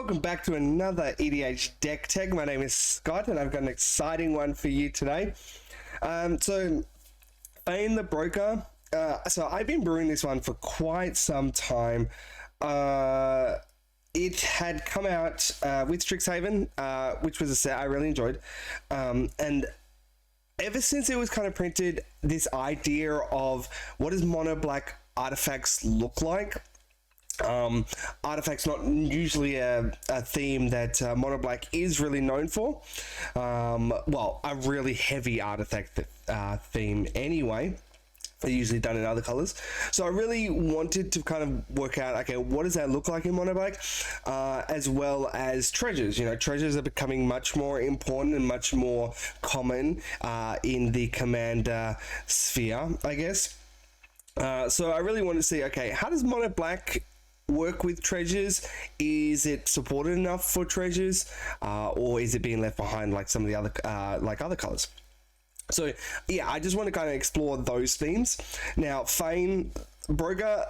welcome back to another EDH deck tech. My name is Scott and I've got an exciting one for you today. So Fain the Broker, so I've been brewing this one for quite some time. It had come out with Strixhaven, which was a set I really enjoyed, and ever since it was kind of printed, this idea of what does mono black artifacts look like. Artifacts not usually a theme that mono black is really known for. Well, a really heavy artifact theme anyway. They're usually done in other colors. So I really wanted to kind of work out, okay, what does that look like in mono black, as well as treasures. You know, treasures are becoming much more important and much more common in the commander sphere, I guess. So I really want to see, okay, how does mono black work with treasures? Is it supported enough for treasures, or is it being left behind like some of the other other colors? So yeah, I just want to kind of explore those themes. Now, Fain Broker,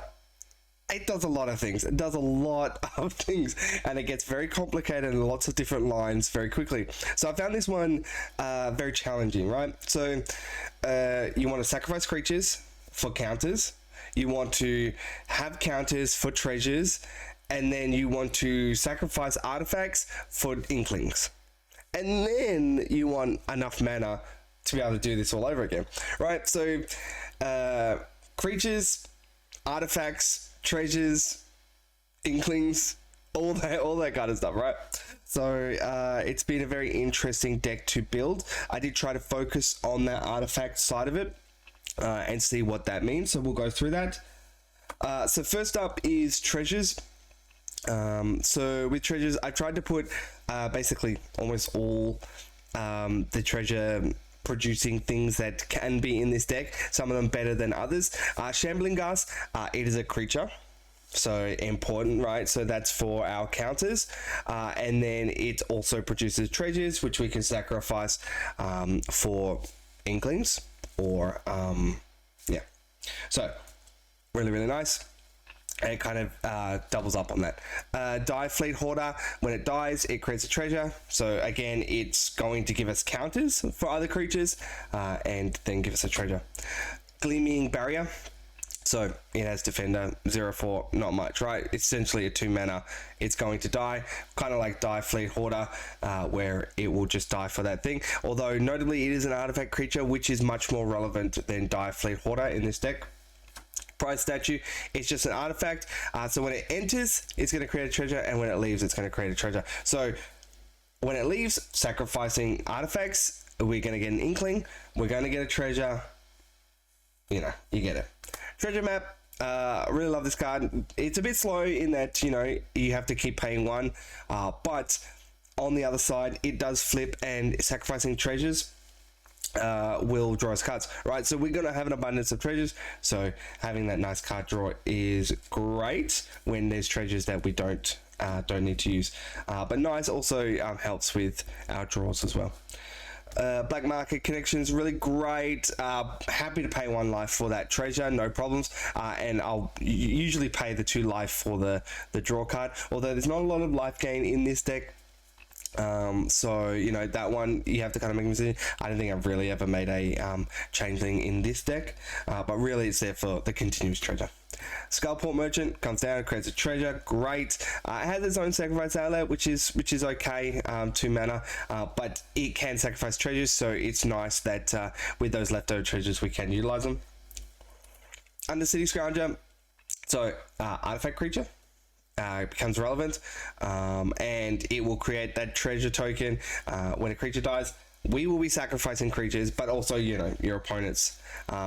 it does a lot of things. It does a lot of things, and it gets very complicated and lots of different lines very quickly. So I found this one very challenging, right? So you want to sacrifice creatures for counters. You want to have counters for treasures, and then you want to sacrifice artifacts for inklings. And then you want enough mana to be able to do this all over again, right? So creatures, artifacts, treasures, inklings, all that kind of stuff, right? So it's been a very interesting deck to build. I did try to focus on that artifact side of it, and see what that means. So we'll go through that. So first up is treasures. So with treasures, I tried to put basically almost all the treasure producing things that can be in this deck, some of them better than others. Shambling Ghast, it is a creature, so important, right? So that's for our counters, and then it also produces treasures which we can sacrifice for inklings, or yeah, so really nice. And it kind of doubles up on that. Die Fleet Hoarder, when it dies, it creates a treasure. So again, it's going to give us counters for other creatures, and then give us a treasure. Gleaming Barrier, so it has Defender, 0/4, not much, right? It's essentially a 2 mana. It's going to die, kind of like Die Fleet Hoarder, where it will just die for that thing. Although, notably, it is an artifact creature, which is much more relevant than Die Fleet Hoarder in this deck. Prize Statue, it's just an artifact. So when it enters, it's going to create a treasure, and when it leaves, it's going to create a treasure. So when it leaves, sacrificing artifacts, we're going to get an inkling, we're going to get a treasure. You know, you get it. Treasure Map, really love this card. It's a bit slow in that, you know, you have to keep paying 1, but on the other side, it does flip, and sacrificing treasures will draw us cards, right? So we're going to have an abundance of treasures, so having that nice card draw is great when there's treasures that we don't need to use, but nice also helps with our draws as well. Black Market Connections, really great. Happy to pay 1 life for that treasure, no problems, and I'll usually pay the 2 life for the draw card, although there's not a lot of life gain in this deck. So you know, that one you have to kind of make a decision. I don't think I've really ever made a changeling in this deck, but really it's there for the continuous treasure. Skullport Merchant comes down, creates a treasure, great. It has its own sacrifice outlet, which is okay, 2 mana, but it can sacrifice treasures, so it's nice that with those leftover treasures we can utilize them. Undercity Scrounger, so artifact creature. It becomes relevant, and it will create that treasure token. When a creature dies, we will be sacrificing creatures, but also, you know, your opponents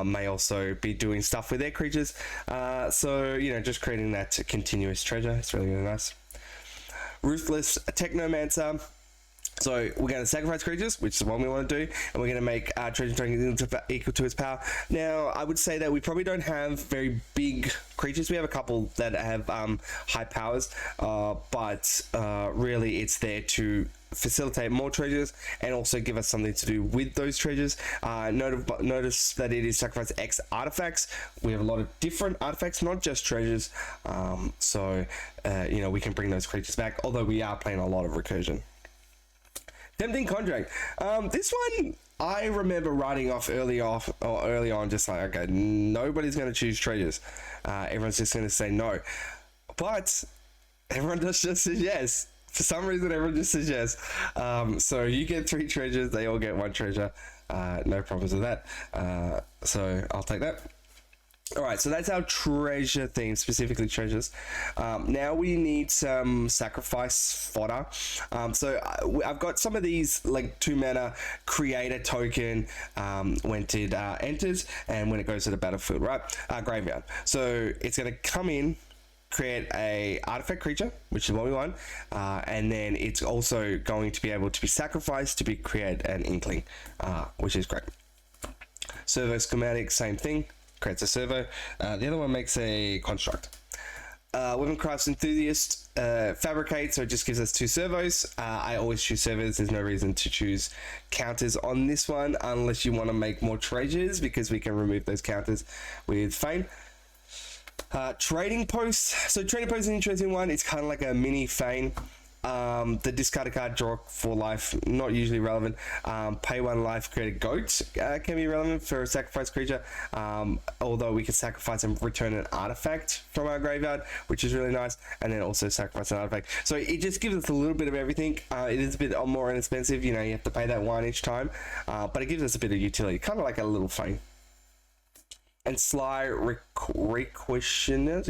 may also be doing stuff with their creatures, so, you know, just creating that continuous treasure. It's really nice. Ruthless Technomancer, So we're going to sacrifice creatures, which is what we want to do, and we're going to make treasure tokens equal to its power. Now, I would say that we probably don't have very big creatures. We have a couple that have high powers, but really it's there to facilitate more treasures and also give us something to do with those treasures. Notice that it is sacrifice X artifacts. We have a lot of different artifacts, not just treasures. So we can bring those creatures back, although we are playing a lot of recursion. Tempting Contract. This one I remember writing off early on, just like, okay, nobody's going to choose treasures. Everyone's just going to say no. But everyone just says yes. For some reason, everyone just says yes. So you get 3 treasures, they all get 1 treasure. No problems with that. So I'll take that. Alright, so that's our treasure theme, specifically treasures. Now we need some sacrifice fodder. So I've got some of these, like 2 mana, create a token when it enters and when it goes to the battlefield, right? Graveyard. So it's going to come in, create a artifact creature, which is what we want, and then it's also going to be able to be sacrificed to create an inkling, which is great. Servo schematic, same thing. Creates a servo. The other one makes a construct. Weaponcraft's Enthusiast fabricate, so it just gives us 2 servos. I always choose servos. There's no reason to choose counters on this one unless you want to make more treasures, because we can remove those counters with Fain. Trading Post. So Trading Post is an interesting one. It's kind of like a mini Fain. The discard a card, draw 4 life, not usually relevant. Pay 1 life, create a goat can be relevant for a sacrifice creature, although we can sacrifice and return an artifact from our graveyard, which is really nice, and then also sacrifice an artifact. So it just gives us a little bit of everything. It is a bit more inexpensive, you have to pay that 1 each time, but it gives us a bit of utility, kind of like a little Fain. And Sly Requisitioner,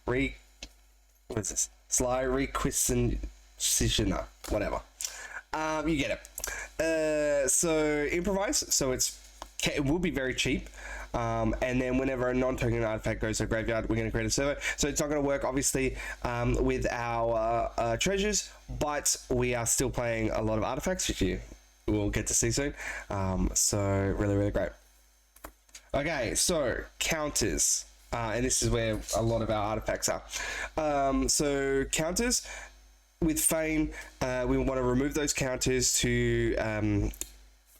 what is this? Sly Requisitioner, whatever. You get it. So improvise. So it will be very cheap. And then whenever a non-token artifact goes to a graveyard, we're going to create a servo. So it's not going to work, obviously, with our treasures, but we are still playing a lot of artifacts, which you will get to see soon. So really, really great. Okay, so counters. And this is where a lot of our artifacts are. So counters with Fain, we want to remove those counters to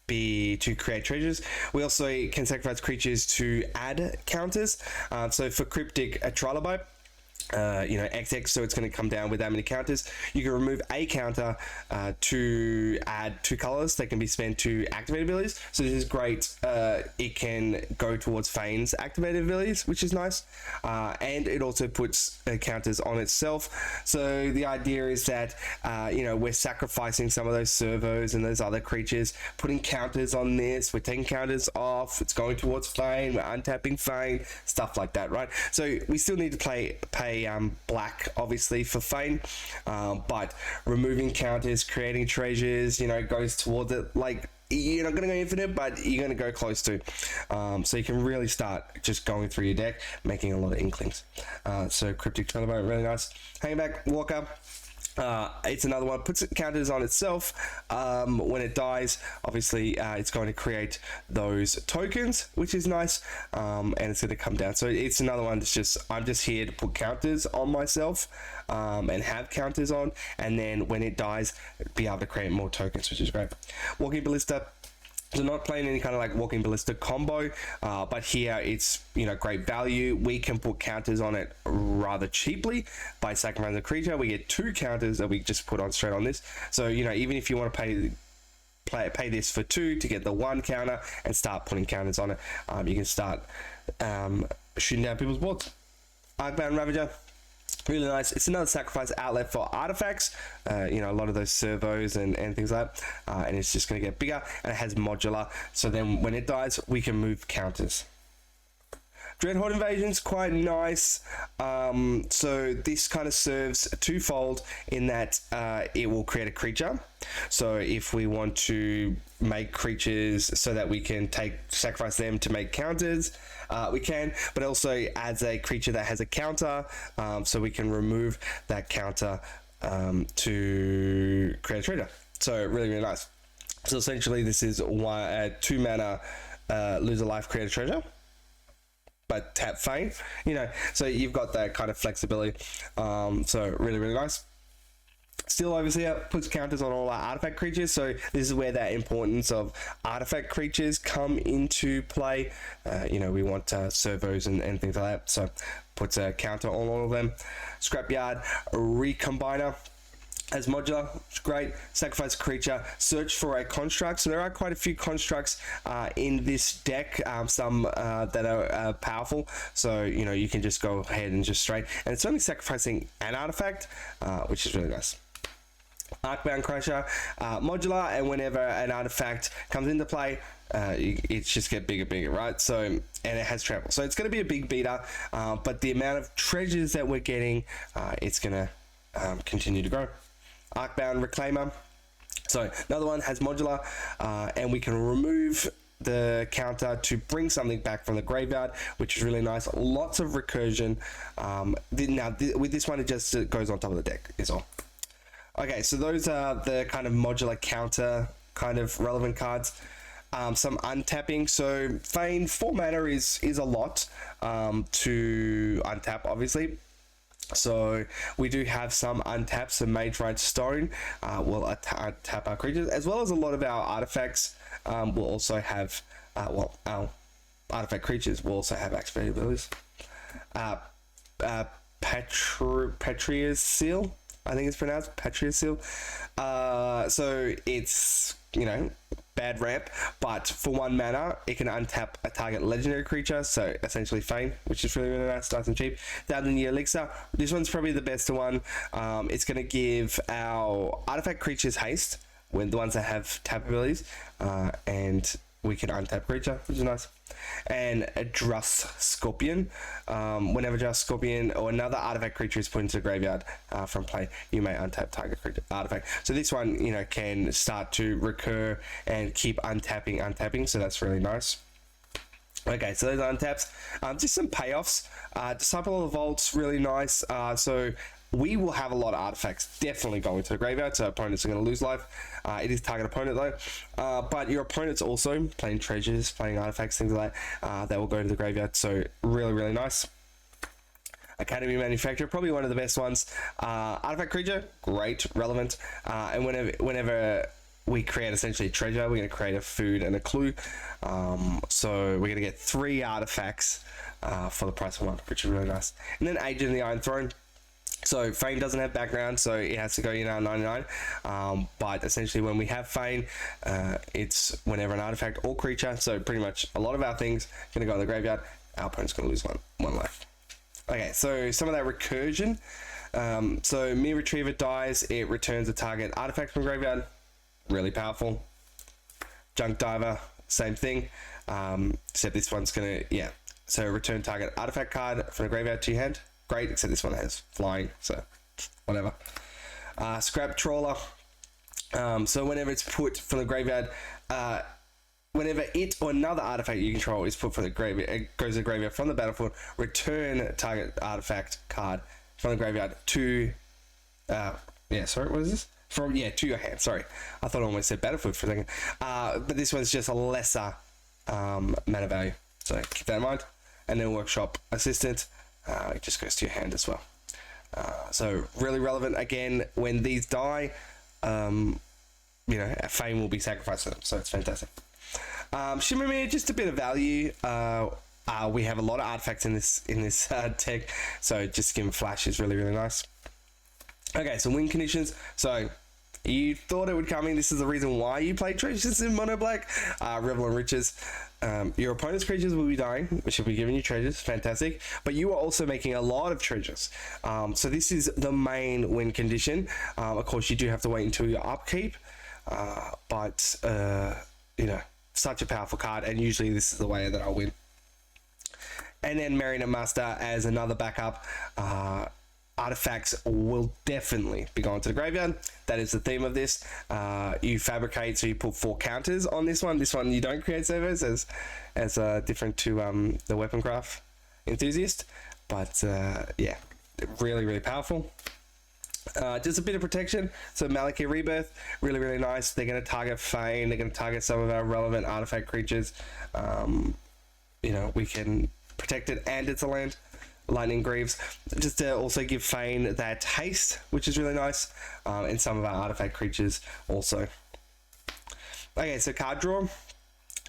create treasures. We also can sacrifice creatures to add counters. So for Cryptic, a Trilobite, XX, so it's going to come down with that many counters. You can remove a counter to add 2 colors that can be spent to activate abilities. So this is great. It can go towards Fain's activated abilities, which is nice. And it also puts counters on itself. So the idea is that, we're sacrificing some of those servos and those other creatures, putting counters on this. We're taking counters off. It's going towards Fain. We're untapping Fain, stuff like that, right? So we still need to pay black, obviously, for Fain, but removing counters, creating treasures, goes towards it. Like, you're not going to go infinite, but you're going to go close to. So you can really start just going through your deck, making a lot of inklings. So Cryptic Trilobite, really nice. Hangback, Walker. It's another one, puts counters on itself. When it dies, obviously it's going to create those tokens, which is nice, and it's going to come down. So it's another one that's just, I'm just here to put counters on myself, and have counters on, and then when it dies, be able to create more tokens, which is great. Walking Ballista. So not playing any kind of like Walking Ballista combo, but here it's, great value. We can put counters on it rather cheaply by sacrificing a creature. We get 2 counters that we just put on straight on this. So, even if you want to pay this for 2 to get the 1 counter and start putting counters on it, you can start shooting down people's boards. Arcbound Ravager. Really nice. It's another sacrifice outlet for artifacts, a lot of those servos and things like that, and it's just going to get bigger, and it has modular, so then when it dies we can move counters. Dreadhorde Invasion's quite nice. So this kind of serves twofold in that it will create a creature. So if we want to make creatures so that we can sacrifice them to make counters, we can, but also adds a creature that has a counter, so we can remove that counter to create a trader. So really, really nice. So essentially, this is 2 mana, lose a life, create a treasure, but tap Fain. You know, so you've got that kind of flexibility. So really, really nice. Still, obviously, puts counters on all our artifact creatures, so this is where that importance of artifact creatures come into play. You know, we want servos and things like that, so puts a counter on all of them. Scrapyard, Recombiner. As modular, it's great. Sacrifice a creature, search for a construct. So there are quite a few constructs in this deck, some that are powerful. So, you know, you can just go ahead and just straight. And it's only sacrificing an artifact, which is really nice. Arcbound Crusher, modular, and whenever an artifact comes into play, it just get bigger, right? So, and it has travel. So it's going to be a big beater, but the amount of treasures that we're getting, it's going to continue to grow. Arcbound Reclaimer. So another one has modular, and we can remove the counter to bring something back from the graveyard, which is really nice. Lots of recursion. With this one, it just goes on top of the deck, is all. Okay, so those are the kind of modular counter kind of relevant cards. Some untapping. So Fain, 4 mana is a lot to untap, obviously. So we do have some untaps. So Mage Right Stone will untap our creatures, as well as a lot of our artifacts will also have, our artifact creatures will also have activated abilities. Patria's Seal, I think it's pronounced Patria's Seal. So it's, you know, bad ramp, but for 1 mana it can untap a target legendary creature, so essentially Fain, which is really, really nice and cheap. Down in the elixir, this one's probably the best one. It's going to give our artifact creatures haste, when the ones that have tap abilities, and we can untap creature, which is nice. And a Drust Scorpion. Whenever Drust Scorpion or another artifact creature is put into the graveyard from play, you may untap target creature artifact. So this one, you know, can start to recur and keep untapping, so that's really nice. Okay, so those are untaps. Just some payoffs. Disciple of the Vault's really nice. So we will have a lot of artifacts definitely going to the graveyard, so opponents are going to lose life. It is target opponent though, but your opponent's also playing treasures, playing artifacts, things like that, that will go to the graveyard, so really, really nice. Academy Manufacturer, probably one of the best ones. Artifact creature, great, relevant, and whenever we create essentially a treasure, we're going to create a food and a clue, so we're going to get 3 artifacts for the price of 1, which is really nice. And then Agent of the Iron Throne. So Fain doesn't have background, so it has to go in our 99, but essentially when we have Fain, it's whenever an artifact or creature, so pretty much a lot of our things going to go to the graveyard, our opponent's going to lose one life. Okay, so some of that recursion. So Mere Retriever dies, it returns a target artifact from graveyard, really powerful. Junk Diver, same thing, except this one's going to, so return target artifact card from the graveyard to your hand. Great, except this one has flying, so whatever. Scrap Trawler. So whenever it's put from the graveyard, whenever it or another artifact you control is put from the graveyard, it goes to the graveyard from the battlefield, return target artifact card from the graveyard to, sorry, what is this? To your hand, sorry. I thought I almost said battlefield for a second. But this one's just a lesser mana value, so keep that in mind. And then Workshop Assistant. It just goes to your hand as well. So really relevant. Again, when these die, you know, Fain will be sacrificed for them, so it's fantastic. Shimmermere, just a bit of value. We have a lot of artifacts in this deck, so just give them flash is really, really nice. Okay, so win conditions. So you thought it would come in. This is the reason why you play treasures in mono black. Revel and Riches. Your opponent's creatures will be dying, which will be giving you treasures, fantastic, but you are also making a lot of treasures, so this is the main win condition. Of course you do have to wait until your upkeep, but you know, such a powerful card, and usually this is the way that I'll win. And then Marionette Master as another backup. Artifacts will definitely be going to the graveyard. That is the theme of this. You fabricate, so you put 4 counters on this one. This one you don't create servos, as different to the Weaponcraft Enthusiast, but yeah, really, really powerful. Just a bit of protection. So Maliki Rebirth, really, really nice. They're going to target Fain. They're going to target some of our relevant artifact creatures. You know, we can protect it, and it's a land. Lightning Greaves, just to also give Fain that haste, which is really nice, and some of our artifact creatures also. Okay, so card draw.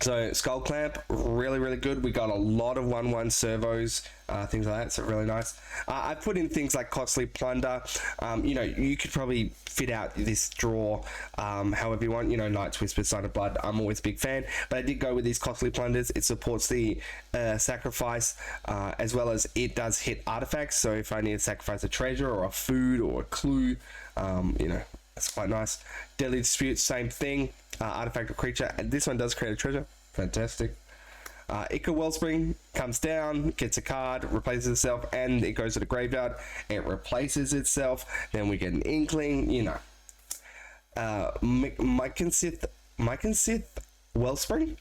So Skull Clamp, really, really good. We got a lot of 1/1 servos, things like that, so really nice. I put in things like Costly Plunder. You know, you could probably fit out this draw however you want. You know, Knight's Whisper, Sign of Blood, I'm always a big fan. But I did go with these Costly Plunders. It supports the sacrifice, as well as it does hit artifacts. So if I need to sacrifice a treasure or a food or a clue, you know, that's quite nice. Deadly Dispute, same thing. Artifact or creature, and this one does create a treasure. Fantastic. Ica Wellspring comes down, gets a card, replaces itself, and it goes to the graveyard. It replaces itself. Then we get an Inkling. You know, Myconsith Wellspring.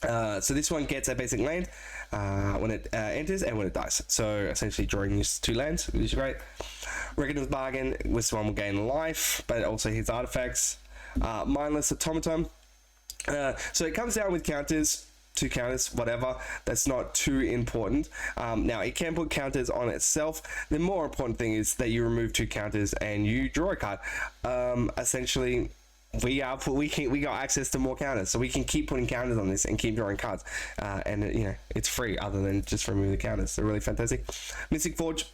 So this one gets a basic land when it enters and when it dies. So essentially drawing these 2 lands, which is great. Reckoner's Bargain. This one will gain life, but it also hits artifacts. Mindless Automaton. So it comes down with counters, 2 counters, whatever. That's not too important. Now it can put counters on itself. The more important thing is that you remove 2 counters and you draw a card. Essentially, we got access to more counters, so we can keep putting counters on this and keep drawing cards. And you know, it's free other than just remove the counters. They're really fantastic. Mystic Forge.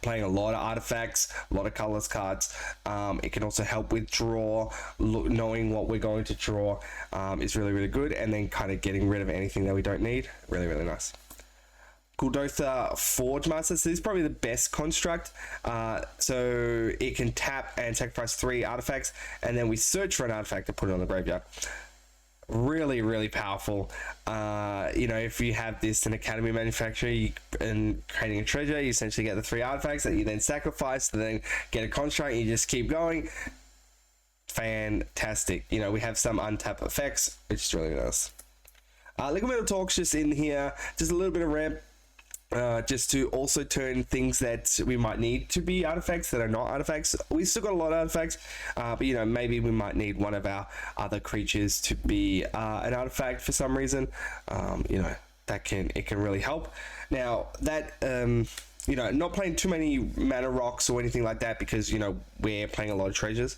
Playing a lot of artifacts, a lot of colorless cards. It can also help with draw. Knowing what we're going to draw is really, really good, and then kind of getting rid of anything that we don't need. Really, really nice. Kuldotha Forge Master. So this is probably the best construct. So it can tap and sacrifice 3 artifacts, and then we search for an artifact to put it on the graveyard. Really, really powerful. You know, if you have this in Academy Manufacturer and creating a treasure, you essentially get the 3 artifacts that you then sacrifice to then get a construct, and you just keep going. Fantastic. You know, we have some untap effects, which is really nice. Liquid Metal Talk's just in here, just a little bit of ramp. Just to also turn things that we might need to be artifacts that are not artifacts. We still got a lot of artifacts, but you know, maybe we might need one of our other creatures to be an artifact for some reason. You know, it can really help. Now that you know, not playing too many mana rocks or anything like that, because you know we're playing a lot of treasures.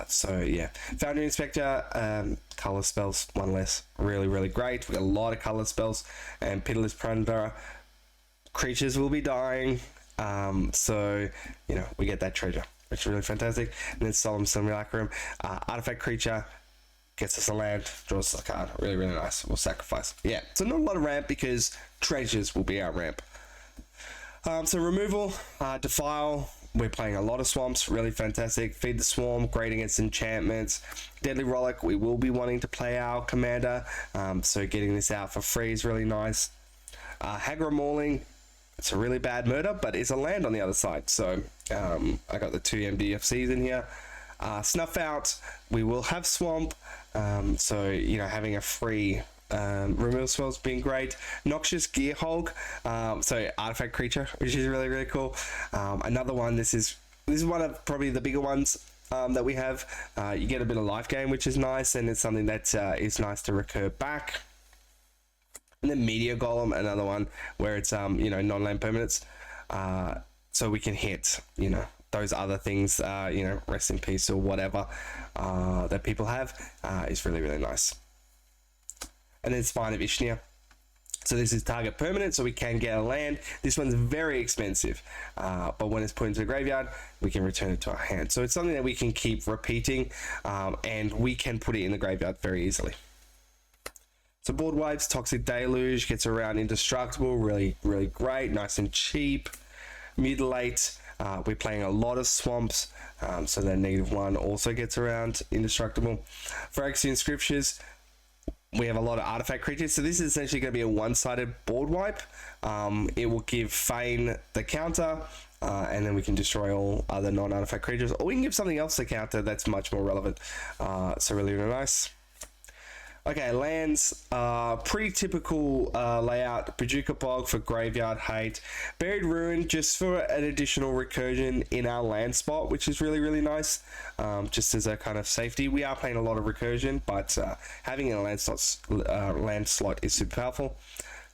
So yeah, Foundry Inspector, color spells, 1 less. Really, really great. We got a lot of color spells, and Pitiless Plunderer. Creatures will be dying, so you know we get that treasure, which is really fantastic. And then Solemn Simulacrum, artifact creature, gets us a land, draws us a card. Really, really nice. We'll sacrifice. Yeah, so not a lot of ramp because treasures will be our ramp. So removal, Defile. We're playing a lot of swamps, really fantastic. Feed the Swarm, great against enchantments. Deadly Rollick, we will be wanting to play our commander, so getting this out for free is really nice. Hagra Mauling. It's a really bad murder, but it's a land on the other side. So I got the 2 MDFCs in here. Snuff Out, we will have Swamp. So, you know, having a free removal spell's been great. Noxious Gearhulk, so artifact creature, which is really, really cool. Another one, this is one of probably the bigger ones that we have. You get a bit of life gain, which is nice, and it's something that is nice to recur back. And then Meteor Golem, another one where it's you know, non-land permanents, so we can hit, you know, those other things, you know, Rest in Peace or whatever that people have, is really, really nice. And then Spine of Ishnia. So this is target permanent, so we can get a land. This one's very expensive, but when it's put into the graveyard, we can return it to our hand. So it's something that we can keep repeating, and we can put it in the graveyard very easily. So Board Wipes, Toxic Deluge, gets around indestructible, really, really great, nice and cheap. Mutilate, we're playing a lot of swamps, so that -1 also gets around indestructible. Phyrexian Scriptures, we have a lot of artifact creatures, so this is essentially going to be a one-sided board wipe. It will give Fain the counter, and then we can destroy all other non-artifact creatures, or we can give something else the counter that's much more relevant. So really, really nice. Okay, lands, pretty typical layout. Paducah Bog for Graveyard Hate. Buried Ruin just for an additional recursion in our land spot, which is really, really nice. Just as a kind of safety. We are playing a lot of recursion, but having a land slot is super powerful.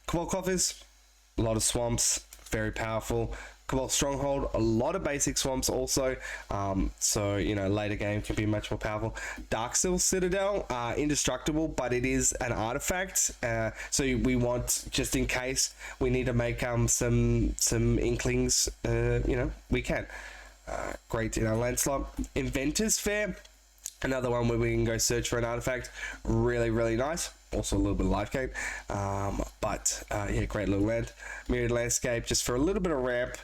Cabal Coffers, a lot of swamps, very powerful. Cabal Stronghold, a lot of basic swamps also, so you know, later game can be much more powerful. Darksteel Citadel, indestructible, but it is an artifact, so we want, just in case we need to make some inklings, you know, we can. Great in our land slot. Inventors Fair, another one where we can go search for an artifact, really, really nice. Also a little bit of life gain, but yeah, great little land. Myriad Landscape just for a little bit of ramp.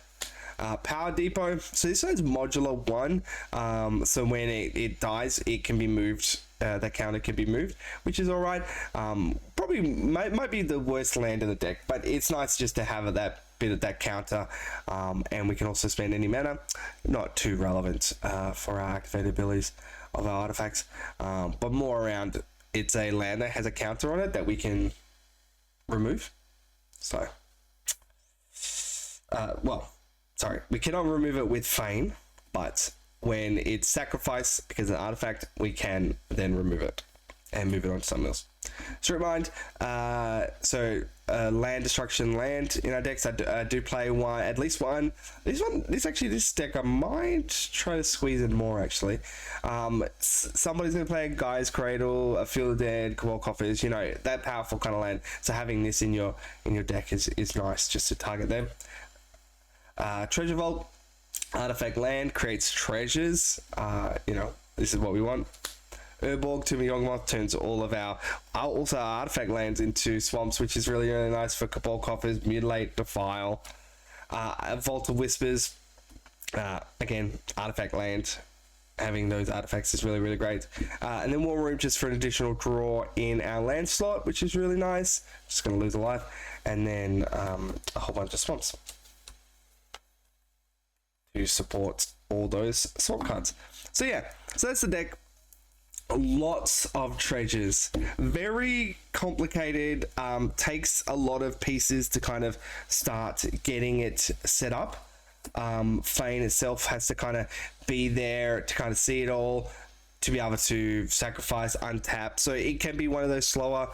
Power Depot, so this one's modular 1, so when it dies, it can be moved, that counter can be moved, which is alright. Probably might be the worst land in the deck, but it's nice just to have that bit of that counter, and we can also spend any mana. Not too relevant for our activated abilities of our artifacts, but more around, it's a land that has a counter on it that we can remove. So well, sorry, we cannot remove it with Fain, but when it's sacrificed because of an artifact, we can then remove it and move it on to something else. Strip Mind, so land destruction land in our decks. I do play one, at least one. This deck I might try to squeeze in more actually. Somebody's gonna play a Guy's Cradle, a Field of Dead, Cabal Coffers, you know, that powerful kind of land. So having this in your deck is nice just to target them. Treasure Vault, artifact land, creates treasures. You know, this is what we want. Urborg, Tomb of Yawgmoth turns all of our artifact lands into swamps, which is really, really nice for Cabal Coffers, Mutilate, Defile. Vault of Whispers, again, artifact land. Having those artifacts is really, really great. And then War Room just for an additional draw in our land slot, which is really nice. Just going to lose a life. And then a whole bunch of swamps to support all those swamp cards. So yeah, so that's the deck. Lots of treasures, very complicated, takes a lot of pieces to kind of start getting it set up. Fain itself has to kind of be there to kind of see it all, to be able to sacrifice, untap, so it can be one of those slower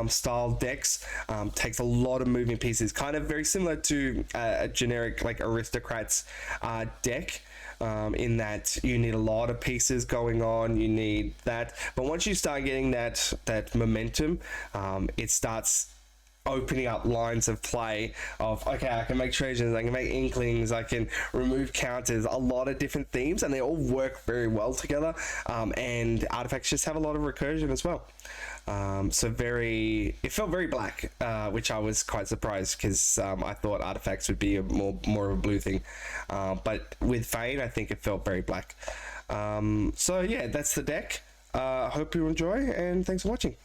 style decks. Takes a lot of moving pieces, kind of very similar to a generic like Aristocrats deck, in that you need a lot of pieces going on, you need that, but once you start getting that momentum, it starts opening up lines of play of, okay, I can make treasures, I can make inklings, I can remove counters, a lot of different themes, and they all work very well together, and artifacts just have a lot of recursion as well. So it felt very black, which I was quite surprised, because I thought artifacts would be more of a blue thing, but with Fain I think it felt very black. So yeah, that's the deck. Hope you enjoy, and thanks for watching.